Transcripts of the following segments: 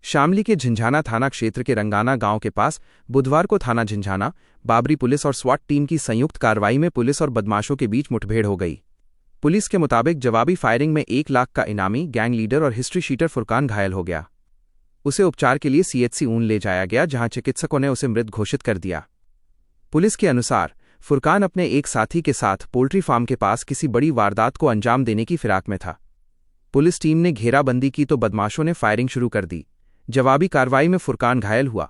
शामली के झिंझाना थाना क्षेत्र के रंगाना गांव के पास बुधवार को थाना झिंझाना, बाबरी पुलिस और स्वाट टीम की संयुक्त कार्रवाई में पुलिस और बदमाशों के बीच मुठभेड़ हो गई। पुलिस के मुताबिक जवाबी फायरिंग में 1 लाख का इनामी गैंग लीडर और हिस्ट्री शीटर फुरकान घायल हो गया। उसे उपचार के लिए सीएचसी ऊन ले जाया गया, जहां चिकित्सकों ने उसे मृत घोषित कर दिया। पुलिस के अनुसार फुरकान अपने एक साथी के साथ पोल्ट्री फार्म के पास किसी बड़ी वारदात को अंजाम देने की फिराक में था। पुलिस टीम ने घेराबंदी की तो बदमाशों ने फायरिंग शुरू कर दी। जवाबी कार्रवाई में फुरकान घायल हुआ।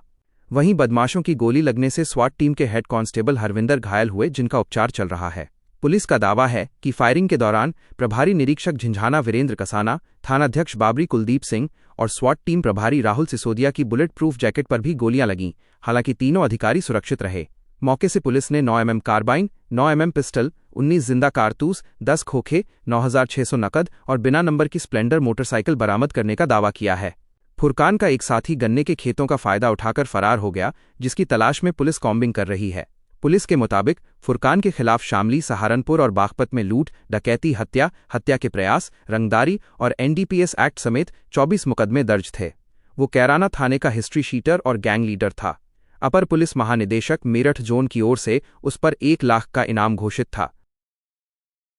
वहीं बदमाशों की गोली लगने से स्वाट टीम के हेड कांस्टेबल हरविंदर घायल हुए, जिनका उपचार चल रहा है। पुलिस का दावा है कि फायरिंग के दौरान प्रभारी निरीक्षक झिंझाना वीरेंद्र कसाना, थानाध्यक्ष बाबरी कुलदीप सिंह और स्वाट टीम प्रभारी राहुल सिसोदिया की बुलेट प्रूफ जैकेट पर भी गोलियां लगीं। हालांकि तीनों अधिकारी सुरक्षित रहे। मौके से पुलिस ने 9 mm कार्बाइन, 9 mm पिस्टल, 19 जिंदा कारतूस, 10 खोखे, 9600 नकद और बिना नंबर की स्प्लेंडर मोटरसाइकिल बरामद करने का दावा किया है। फुरकान का एक साथी गन्ने के खेतों का फायदा उठाकर फरार हो गया, जिसकी तलाश में पुलिस कॉम्बिंग कर रही है। पुलिस के मुताबिक फुरकान के खिलाफ शामली, सहारनपुर और बागपत में लूट, डकैती, हत्या के प्रयास, रंगदारी और एनडीपीएस एक्ट समेत 24 मुकदमे दर्ज थे। वो कैराना थाने का हिस्ट्री शीटर और गैंग लीडर था। अपर पुलिस महानिदेशक मेरठ जोन की ओर से उस पर 1 लाख का इनाम घोषित था।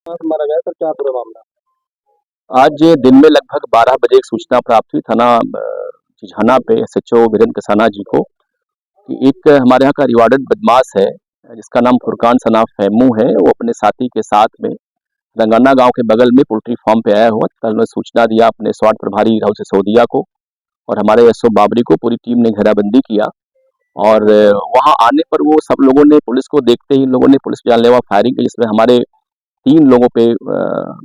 मारा गया सर, क्या पूरा मामला? आज दिन में लगभग 12 बजे एक सूचना प्राप्त हुई थाना झिंझाना पे एसएचओ वीरेंद्र कसाना जी को कि एक हमारे यहाँ का रिवार्डेड बदमाश है जिसका नाम फुरकान सना फैमू है। वो अपने साथी के साथ में रंगाना गांव के बगल में पोल्ट्री फार्म पे आया हुआ। कल उन्होंने सूचना दिया अपने स्वाट प्रभारी राहुल सिसोदिया को और हमारे एसओ बाबरी को। पूरी टीम ने घेराबंदी किया और वहां आने पर वो सब लोगों ने पुलिस को देखते ही इन लोगों ने पुलिस पे जानलेवा फायरिंग की, जिसमें हमारे 3 लोगों पे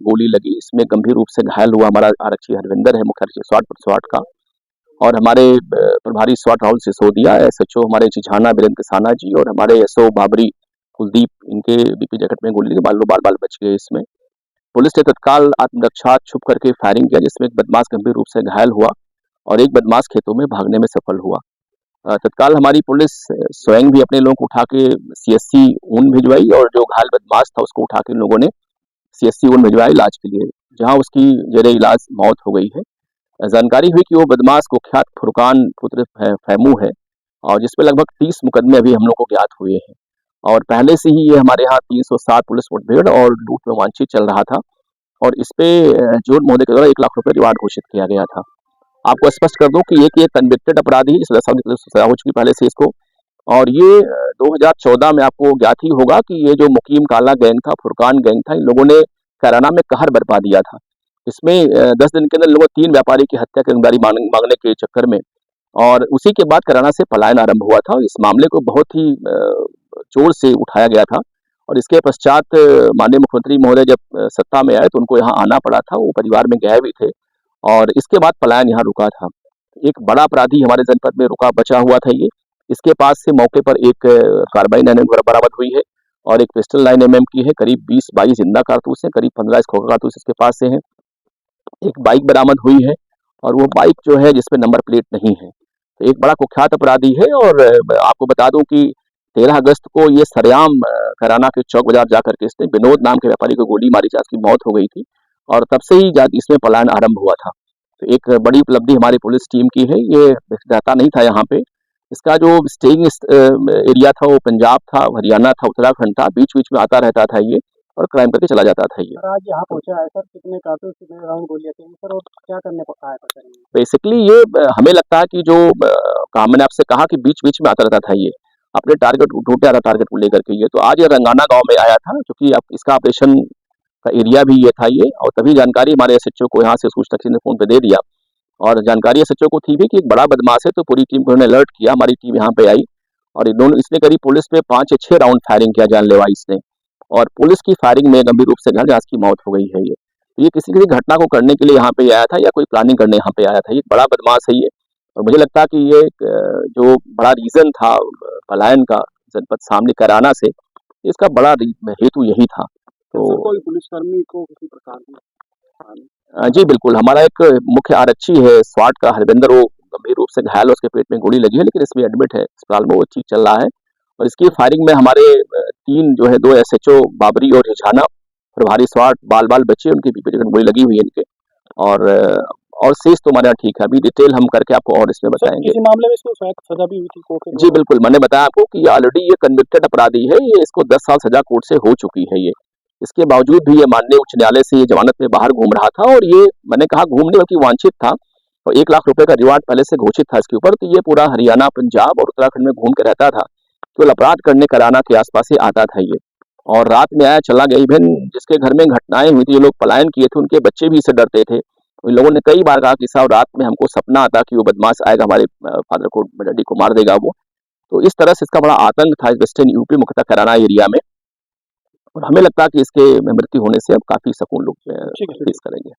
गोली लगी। इसमें गंभीर रूप से घायल हुआ हमारा आरक्षी हरविंदर है, मुख्य आरक्षी स्वाट का, और हमारे प्रभारी स्वाट राहुल सिसोदिया, एसएचओ हमारे झिंझाना वीरेंद्र कसाना जी और हमारे एसओ बाबरी कुलदीप, इनके बीपी जैकेट में गोली लगी, बाल बच गए। इसमें पुलिस ने तत्काल आत्मरक्षा छुप करके फायरिंग किया, जिसमें एक बदमाश गंभीर रूप से घायल हुआ और एक बदमाश खेतों में भागने में सफल हुआ। तत्काल हमारी पुलिस स्वयं भी अपने लोगों को उठा के सीएससी ऊन भिजवाई और जो घायल बदमाश था उसको उठा के इन लोगों ने सीएससी ऊन भिजवाया इलाज के लिए, जहां उसकी जेरे इलाज मौत हो गई है। जानकारी हुई कि वो बदमाश कुख्यात फुरकान पुत्र फैमू है और जिसपे लगभग 30 मुकदमे अभी हम लोग को ज्ञात हुए हैं और पहले से ही ये हमारे यहाँ 307 पुलिस मुठभेड़ और लूट में वांछित चल रहा था और इसपे जोन महोदय के द्वारा 1 लाख रुपए रिवार्ड घोषित किया गया था। आपको स्पष्ट कर दूं कि ये कन्विक्टेड अपराधी है, जिस सजा हो चुकी पहले से इसको, और ये 2014 में आपको ज्ञात ही होगा कि ये जो मुकीम काला गैंग था, फुरकान गैंग था, इन लोगों ने कैराना में कहर बरपा दिया था। इसमें 10 दिन के अंदर लोगों 3 व्यापारी की हत्या की रंगदारी मांगने के चक्कर में, और उसी के बाद कैराना से पलायन आरंभ हुआ था। इस मामले को बहुत ही जोर से उठाया गया था और इसके पश्चात माननीय मुख्यमंत्री महोदय जब सत्ता में आए तो उनको यहाँ आना पड़ा था। वो परिवार में गए भी थे और इसके बाद पलायन यहाँ रुका था। एक बड़ा अपराधी हमारे जनपद में बचा हुआ था ये। इसके पास से मौके पर एक कार्बाइन बरामद हुई है और एक पिस्टल 9 mm की है, करीब 20-22 जिंदा कारतूस है, करीब 15 खोखा कारतूस इसके पास से है। एक बाइक बरामद हुई है और वो बाइक जो है जिसपे नंबर प्लेट नहीं है। तो एक बड़ा कुख्यात अपराधी है और आपको बता दूं कि 13 अगस्त को ये सरेआम कैराना के चौक बाजार जाकर के इसने विनोद नाम के व्यापारी को गोली मारी, जिसकी मौत हो गई थी और तब से ही इसमें पलायन आरंभ हुआ था। तो एक बड़ी उपलब्धि हमारी पुलिस टीम की है। ये रहता नहीं था यहाँ पे, इसका जो स्टेइंग एरिया था वो पंजाब था, हरियाणा था, उत्तराखंड था, बीच बीच में आता रहता था ये और क्राइम करके चला जाता था ये। आज यहाँ पहुंचा है सर, कितने कारतूस, कितने राउंड गोलियां थी सर और क्या करने आया था सर? बेसिकली ये हमें लगता है कि जो मैंने आपसे कहा कि बीच बीच में आता रहता था ये, अपने टारगेट ढूंढते आ रहा टारगेट को लेकर के ये। तो आज ये रंगाना गाँव में आया था, क्योंकि इसका ऑपरेशन का एरिया भी ये था ये, और तभी जानकारी हमारे एसएचओ को यहाँ से सूचना किसी ने फोन पे दे दिया और जानकारी एसएचओ को थी भी कि एक बड़ा बदमाश है। तो पूरी टीम को उन्होंने अलर्ट किया, हमारी टीम यहाँ पे आई और इसने करीब पुलिस पे 5 या 6 राउंड फायरिंग किया जानलेवा इसने, और पुलिस की फायरिंग में गंभीर रूप से घायल, जहाँ की मौत हो गई है ये। तो ये किसी घटना को करने के लिए यहाँ पे आया था या कोई प्लानिंग करने यहाँ पे आया था। ये बड़ा बदमाश है ये और मुझे लगता है कि ये जो बड़ा रीजन था पलायन का जनपद शामली कैराना से, इसका बड़ा हेतु यही था। तो कोई पुलिसकर्मी को किसी प्रकार की? जी बिल्कुल, हमारा एक मुख्य आरक्षी है स्वाट का हरविंदर, वो गंभीर रूप से घायल, उसके पेट में गोली लगी है लेकिन इसमें एडमिट है अस्पताल में, वो ठीक चल रहा है। और इसकी फायरिंग में हमारे 3 जो है 2 एसएचओ बाबरी और झिंझाना प्रभारी स्वाट बाल बच्चे, उनकी बीपी जैकेट गोली लगी हुई है इनके, और और शेष तो हमारे यहाँ ठीक है। अभी डिटेल हम करके आपको और इसमें बताएंगे। किसी मामले में इसको शायद सजा भी हुई थी कोर्ट में। जी बिल्कुल, मैंने बताया आपको कि ऑलरेडी ये कन्विक्टेड अपराधी है, ये इसको 10 साल सजा कोर्ट से हो चुकी है। ये इसके बावजूद भी ये माननीय उच्च न्यायालय से ये जमानत में बाहर घूम रहा था, और ये मैंने कहा घूमने की वांछित था, और 1 लाख रुपए का रिवार्ड पहले से घोषित था इसके ऊपर। तो ये पूरा हरियाणा, पंजाब और उत्तराखंड में घूम के रहता था, केवल अपराध करने कराना के आसपास ही आता था ये, और रात में आया चला गया। इवन जिसके घर में घटनाएं हुई थी, ये लोग पलायन किए थे, उनके बच्चे भी इससे डरते थे। इन लोगों ने कई बार कहा कि साहब रात में हमको सपना आता कि वो बदमाश आएगा, हमारे फादर को, डैडी को मार देगा वो। तो इस तरह से इसका बड़ा आतंक था वेस्टर्न यूपी, मुख्यतः कैराना एरिया में, और हमें लगता है कि इसके मृत्यु होने से अब काफी सुकून लोग फेस करेंगे।